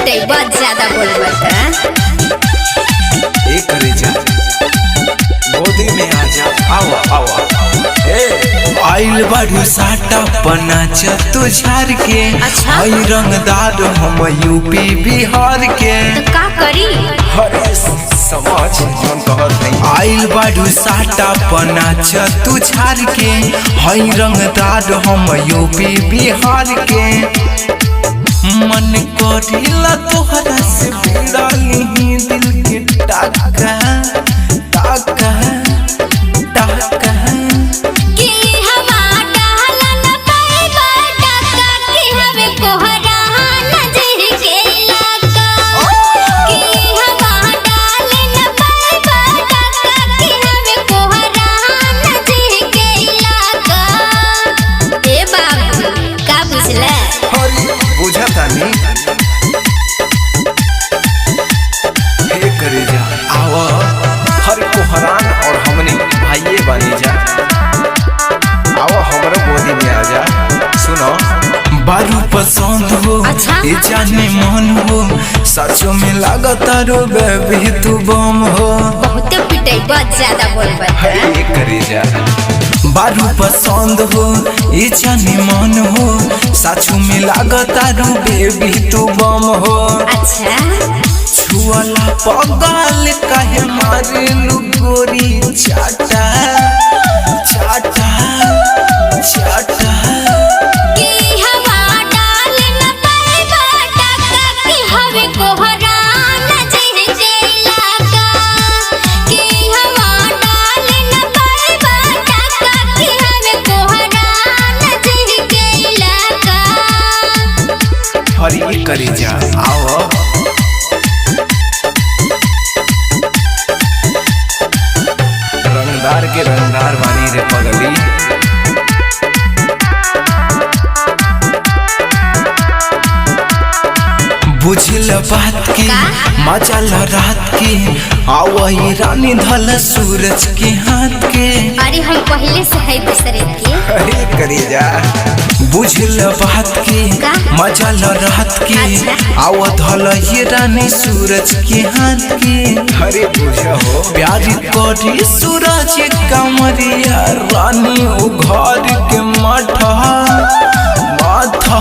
पिटाई बहुत ज्यादा बोल एक रेजा गोदी में आजा आवा आवा आइल बारू साटा पना चतु झार के हई रंगदार हम यूपी बिहार के तो का करी हरे समझ जौन कहत नहीं आइल बारू साटा पना चतु झार के हई रंगदार हम यूपी बिहार के मन करिला तोहरा से बिड़ाली दिल के टाका टाका टाका कि हवा डाल न पाएगा टाका कि हवे कोहरा नजर के इलाका कि हवा डाल न पाएगा टाका कि हवे कोहरा नजर के इलाका ए बाबू का बुझला हरी बुझता नहीं करे जा आवा हर कोहरान और हमने भाइये बनी जा आवा हमारे गोदी में आ जा सुनो बारू पसंद हो ये जाने मन हो सचो में लागता रो बेबी तू बम हो बहुत पिटाई बहुत ज्यादा बोल करे जा बारू पसंद हो ये जाने मन हो सचो में लागता रो बेबी तू बम हो अच्छा छुआला पगल काहे मारे गोरी चाटा चाटा चाटा कि हवा डाल न पाएगा टाका कि हवे कोहरा नजर के इलाका कि हवा डाल न पाएगा टाका कि हवे कोहरा नजर के इलाका हरी करे जा आओ रंगदार के रंगदार वाली रे पगली बुझल बात की मजा ल रात की आवही रानी धल सूरज के हाथ के अरे हम पहले से है दूसरे के अरे करे जा बुझल बात की मजा ल रात की आव धल ये रानी सूरज के हाथ के अरे बुझा हो प्यारी करी सूरज कमरिया रानी ओ घर के माथा माथा